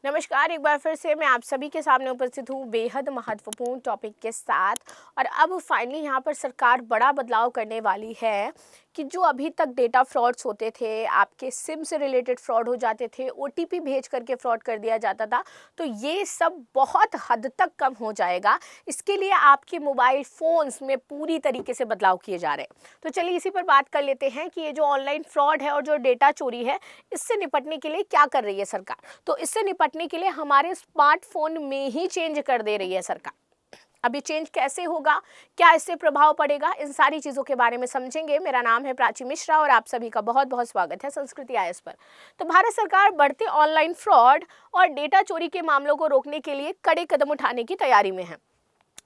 नमस्कार, एक बार फिर से मैं आप सभी के सामने उपस्थित हूँ बेहद महत्वपूर्ण टॉपिक के साथ। और अब फाइनली यहाँ पर सरकार बड़ा बदलाव करने वाली है कि जो अभी तक डेटा फ्रॉड्स होते थे, आपके सिम से रिलेटेड फ्रॉड हो जाते थे, ओटीपी भेज करके फ्रॉड कर दिया जाता था, तो ये सब बहुत हद तक कम हो जाएगा। इसके लिए आपके मोबाइल फ़ोन्स में पूरी तरीके से बदलाव किए जा रहे हैं। तो चलिए इसी पर बात कर लेते हैं कि ये जो ऑनलाइन फ्रॉड है और जो डेटा चोरी है, इससे निपटने के लिए क्या कर रही है सरकार। तो इससे निपटने के लिए हमारे स्मार्टफोन में ही चेंज कर दे रही है सरकार। अब ये चेंज कैसे होगा, क्या इससे प्रभाव पड़ेगा, इन सारी चीज़ों के बारे में समझेंगे। मेरा नाम है प्राची मिश्रा और आप सभी का बहुत बहुत स्वागत है संस्कृति आईएएस पर। तो भारत सरकार बढ़ते ऑनलाइन फ्रॉड और डेटा चोरी के मामलों को रोकने के लिए कड़े कदम उठाने की तैयारी में है।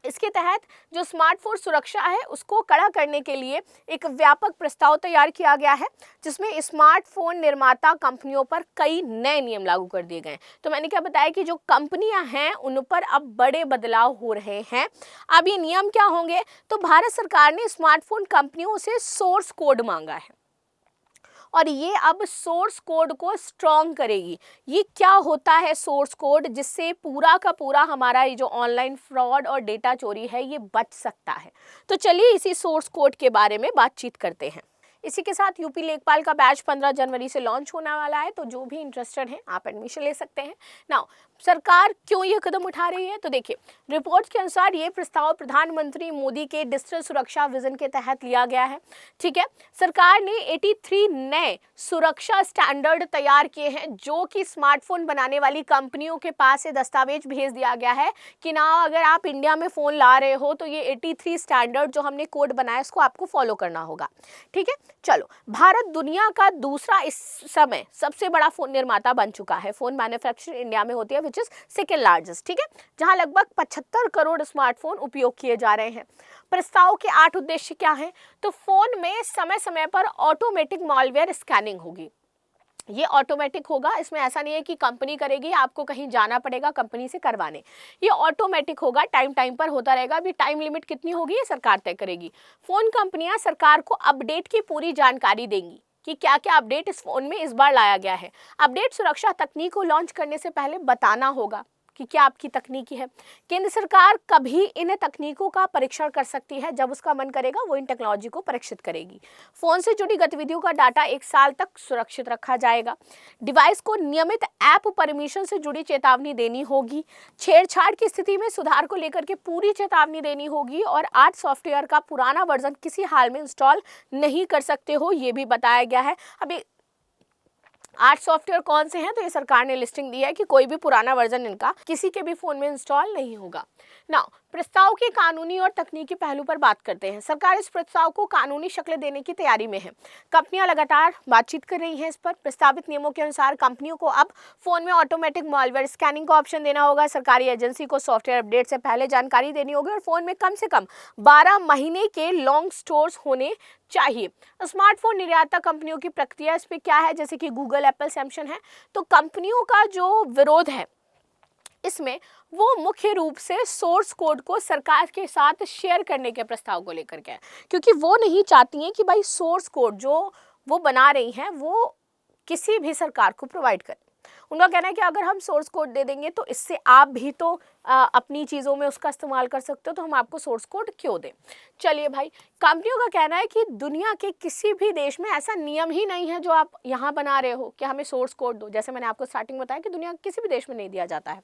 इसके तहत जो स्मार्टफोन सुरक्षा है उसको कड़ा करने के लिए एक व्यापक प्रस्ताव तैयार किया गया है, जिसमें स्मार्टफोन निर्माता कंपनियों पर कई नए नियम लागू कर दिए गए हैं। तो मैंने क्या बताया कि जो कंपनियां हैं उन पर अब बड़े बदलाव हो रहे हैं। अब ये नियम क्या होंगे, तो भारत सरकार ने स्मार्टफोन कंपनियों से सोर्स कोड मांगा है और ये अब सोर्स कोड को स्ट्रॉन्ग करेगी। ये क्या होता है सोर्स कोड, जिससे पूरा का पूरा हमारा ये जो ऑनलाइन फ्रॉड और डेटा चोरी है ये बच सकता है। तो चलिए इसी सोर्स कोड के बारे में बातचीत करते हैं। इसी के साथ यूपी लेखपाल का बैच 15 जनवरी से लॉन्च होने वाला है, तो जो भी इंटरेस्टेड हैं आप एडमिशन ले सकते हैं। नाउ सरकार क्यों ये कदम उठा रही है, तो देखिए रिपोर्ट के अनुसार ये प्रस्ताव प्रधानमंत्री मोदी के डिजिटल सुरक्षा विजन के तहत लिया गया है। ठीक है, सरकार ने 83 नए सुरक्षा स्टैंडर्ड तैयार किए हैं, जो कि स्मार्टफोन बनाने वाली कंपनियों के पास से दस्तावेज भेज दिया गया है कि ना अगर आप इंडिया में फ़ोन ला रहे हो तो ये 83 स्टैंडर्ड जो हमने कोड बनाया इसको आपको फॉलो करना होगा। ठीक है, चलो भारत दुनिया का दूसरा इस समय सबसे बड़ा फोन निर्माता बन चुका है। फोन मैन्युफैक्चरिंग इंडिया में होती है विच इज सेकेंड लार्जेस्ट। ठीक है, जहां लगभग 75 करोड़ स्मार्टफोन उपयोग किए जा रहे हैं। प्रस्ताव के 8 उद्देश्य क्या हैं, तो फोन में समय समय पर ऑटोमेटिक मॉलवेयर स्कैनिंग होगी। ये ऑटोमेटिक होगा, इसमें ऐसा नहीं है कि कंपनी करेगी, आपको कहीं जाना पड़ेगा कंपनी से करवाने। ये ऑटोमेटिक होगा, टाइम पर होता रहेगा। अभी टाइम लिमिट कितनी होगी ये सरकार तय करेगी। फोन कंपनियां सरकार को अपडेट की पूरी जानकारी देंगी कि क्या क्या अपडेट इस फोन में इस बार लाया गया है। अपडेट सुरक्षा तकनीक को लॉन्च करने से पहले बताना होगा कि क्या आपकी तकनीकी है। केंद्र सरकार कभी इन तकनीकों का परीक्षण कर सकती है, जब उसका मन करेगा वो इन टेक्नोलॉजी को परीक्षित करेगी। फोन से जुड़ी गतिविधियों का डाटा 1 साल तक सुरक्षित रखा जाएगा। डिवाइस को नियमित ऐप परमिशन से जुड़ी चेतावनी देनी होगी। छेड़छाड़ की स्थिति में सुधार को लेकर के पूरी चेतावनी देनी होगी और 8 सॉफ्टवेयर का पुराना वर्जन किसी हाल में इंस्टॉल नहीं कर सकते हो, ये भी बताया गया है। अभी 8 सॉफ्टवेयर कौन से हैं, तो ये सरकार ने लिस्टिंग दी है कि कोई भी पुराना वर्जन इनका किसी के भी फोन में इंस्टॉल नहीं होगा। नाउ प्रस्ताव के कानूनी और तकनीकी पहलू पर बात करते हैं। सरकार इस प्रस्ताव को कानूनी शक्ल देने की तैयारी में है। कंपनियां लगातार बातचीत कर रही हैं इस पर। प्रस्तावित नियमों के अनुसार कंपनियों को अब फोन में ऑटोमेटिक मॉलवेयर स्कैनिंग का ऑप्शन देना होगा। सरकारी एजेंसी को सॉफ्टवेयर अपडेट से पहले जानकारी देनी होगी और फोन में कम से कम 12 महीने के लॉन्ग स्टोर्स होने चाहिए। स्मार्टफोन निर्माता कंपनियों की प्रक्रिया इस पे क्या है, जैसे कि गूगल, एप्पल, सैमसंग है, तो कंपनियों का जो विरोध है इसमें वो मुख्य रूप से सोर्स कोड को सरकार के साथ शेयर करने के प्रस्ताव को लेकर के है, क्योंकि वो नहीं चाहती हैं कि भाई सोर्स कोड जो वो बना रही हैं वो किसी भी सरकार को प्रोवाइड करें। उनका कहना है कि अगर हम सोर्स कोड दे देंगे तो इससे आप भी तो अपनी चीज़ों में उसका इस्तेमाल कर सकते हो, तो हम आपको सोर्स कोड क्यों दें। चलिए भाई, कंपनियों का कहना है कि दुनिया के किसी भी देश में ऐसा नियम ही नहीं है जो आप यहाँ बना रहे हो कि हमें सोर्स कोड दो। जैसे मैंने आपको स्टार्टिंग बताया कि दुनिया के किसी भी देश में नहीं दिया जाता है।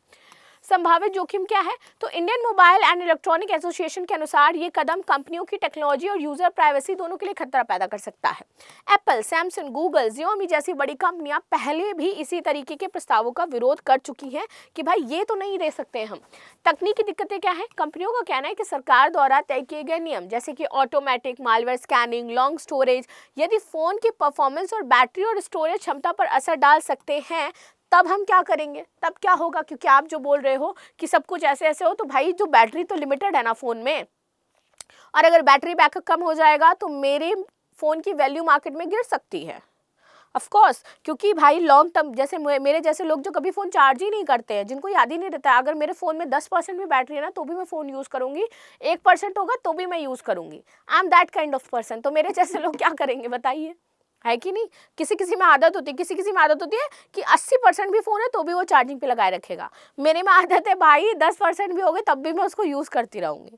संभावित जोखिम क्या है, तो Indian mobile and electronic association के अनुसार ये कदम कंपनियों की टेक्नोलॉजी और यूजर प्राइवेसी दोनों के लिए खतरा पैदा कर सकता है। एप्पल, सैमसंग, गूगल, जियोमी जैसी बड़ी कंपनियां पहले भी इसी तरीके के प्रस्तावों का विरोध कर चुकी हैं कि भाई ये तो नहीं दे सकते हम। तकनीकी दिक्कतें क्या है, कंपनियों का कहना है कि सरकार द्वारा तय किए गए नियम जैसे कि automatic malware scanning, long storage, यदि फोन की परफॉर्मेंस और बैटरी और स्टोरेज क्षमता पर असर डाल सकते हैं, तब हम क्या करेंगे, तब क्या होगा। क्योंकि आप जो बोल रहे हो कि सब कुछ ऐसे ऐसे हो, तो भाई जो बैटरी तो लिमिटेड है ना फ़ोन में, और अगर बैटरी बैकअप कम हो जाएगा तो मेरे फ़ोन की वैल्यू मार्केट में गिर सकती है। ऑफ कोर्स, क्योंकि भाई लॉन्ग टर्म, जैसे मेरे जैसे लोग जो कभी फ़ोन चार्ज ही नहीं करते हैं, जिनको याद ही नहीं रहता, अगर मेरे फ़ोन में 10% भी बैटरी है ना तो भी मैं फ़ोन यूज़ करूँगी, 1% होगा तो भी मैं यूज़ करूँगी। I am that kind of person. तो मेरे जैसे लोग क्या करेंगे बताइए। है कि नहीं। किसी किसी में आदत होती है, किसी किसी में आदत होती है कि 80% भी फ़ोन है तो भी वो चार्जिंग पे लगाए रखेगा। मेरे में आदत है भाई 10% भी हो गए तब भी मैं उसको यूज़ करती रहूँगी।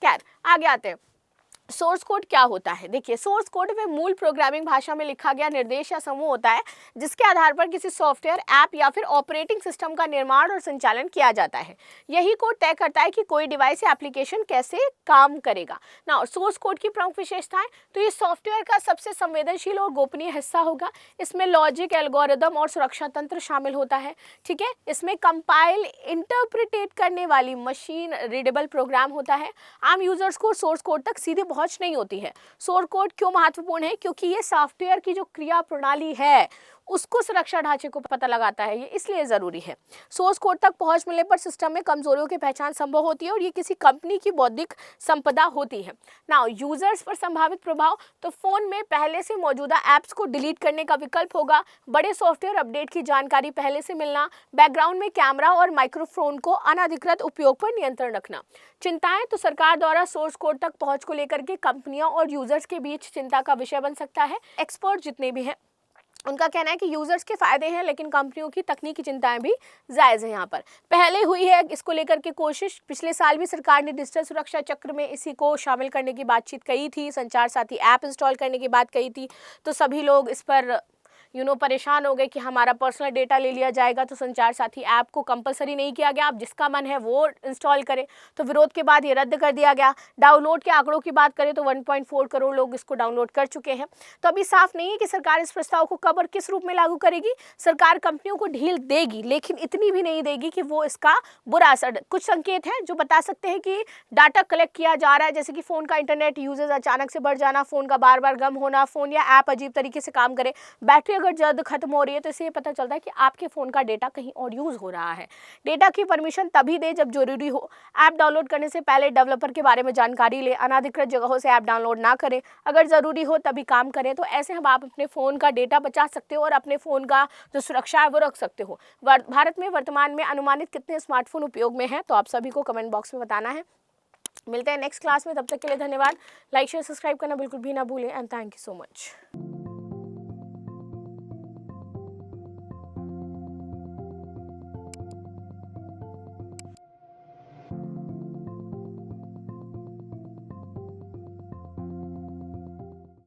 खैर आगे आते हैं। सोर्स कोड क्या होता है? देखिए, सोर्स कोड में मूल प्रोग्रामिंग भाषा में लिखा गया निर्देश या समूह होता है जिसके आधार पर किसी सॉफ्टवेयर, ऐप या फिर ऑपरेटिंग सिस्टम का निर्माण और संचालन किया जाता है। यही कोड तय करता है कि कोई डिवाइस या एप्लीकेशन कैसे काम करेगा ना। सोर्स कोड की प्रमुख विशेषताएं, तो ये सॉफ्टवेयर का सबसे संवेदनशील और गोपनीय हिस्सा होगा। इसमें लॉजिक, एल्गोरिदम और सुरक्षा तंत्र शामिल होता है। ठीक है, इसमें कंपाइल, इंटरप्रिटेट करने वाली मशीन रीडेबल प्रोग्राम होता है। आम यूजर्स को सोर्स कोड तक सीधे पहुंच नहीं होती है। सोर्स कोड क्यों महत्वपूर्ण है? क्योंकि ये सॉफ्टवेयर की जो क्रिया प्रणाली है उसको सुरक्षा ढांचे को पता लगाता है, ये इसलिए जरूरी है। सोर्स कोड तक पहुंच मिलने पर सिस्टम में कमजोरियों की पहचान संभव होती है और ये किसी कंपनी की बौद्धिक संपदा होती है। नाउ यूजर्स पर संभावित प्रभाव, तो फोन में पहले से मौजूदा ऐप्स को डिलीट करने का विकल्प होगा, बड़े सॉफ्टवेयर अपडेट की जानकारी पहले से मिलना, बैकग्राउंड में कैमरा और माइक्रोफोन को अनधिकृत उपयोग पर नियंत्रण रखना। चिंताएं, तो सरकार द्वारा सोर्स कोड तक पहुंच को लेकर के कंपनियों और यूजर्स के बीच चिंता का विषय बन सकता है। एक्सपर्ट जितने भी हैं उनका कहना है कि यूजर्स के फायदे हैं लेकिन कंपनियों की तकनीकी चिंताएं भी जायज़ हैं। यहाँ पर पहले हुई है इसको लेकर के कोशिश, पिछले साल भी सरकार ने डिजिटल सुरक्षा चक्र में इसी को शामिल करने की बातचीत कही थी, संचार साथी ऐप इंस्टॉल करने की बात कही थी, तो सभी लोग इस पर परेशान हो गए कि हमारा पर्सनल डेटा ले लिया जाएगा। तो संचार साथी ऐप को कंपलसरी नहीं किया गया, आप जिसका मन है वो इंस्टॉल करें, तो विरोध के बाद ये रद्द कर दिया गया। डाउनलोड के आंकड़ों की बात करें तो 1.4 करोड़ लोग इसको डाउनलोड कर चुके हैं। तो अभी साफ नहीं है कि सरकार इस प्रस्ताव को कब और किस रूप में लागू करेगी। सरकार कंपनियों को ढील देगी लेकिन इतनी भी नहीं देगी कि वो इसका बुरा असर। कुछ संकेत हैं जो बता सकते हैं कि डाटा कलेक्ट किया जा रहा है, जैसे कि फ़ोन का इंटरनेट यूजेज अचानक से बढ़ जाना, फ़ोन का बार बार गम होना, फ़ोन या ऐप अजीब तरीके से काम करे, बैटरी अगर जल्द खत्म हो रही है, तो इससे पता चलता है कि आपके फ़ोन का डेटा कहीं और यूज़ हो रहा है। डेटा की परमिशन तभी दे जब जरूरी हो। ऐप डाउनलोड करने से पहले डेवलपर के बारे में जानकारी ले, अनाधिकृत जगहों से ऐप डाउनलोड ना करें, अगर ज़रूरी हो तभी काम करें। तो ऐसे हम आप अपने फ़ोन का डेटा बचा सकते हो और अपने फ़ोन का जो सुरक्षा है वो रख सकते हो। भारत में वर्तमान में अनुमानित कितने स्मार्टफोन उपयोग में हैं, तो आप सभी को कमेंट बॉक्स में बताना है। मिलते हैं नेक्स्ट क्लास में, तब तक के लिए धन्यवाद। लाइक शेयर सब्सक्राइब करना बिल्कुल भी ना भूलें and thank you so much.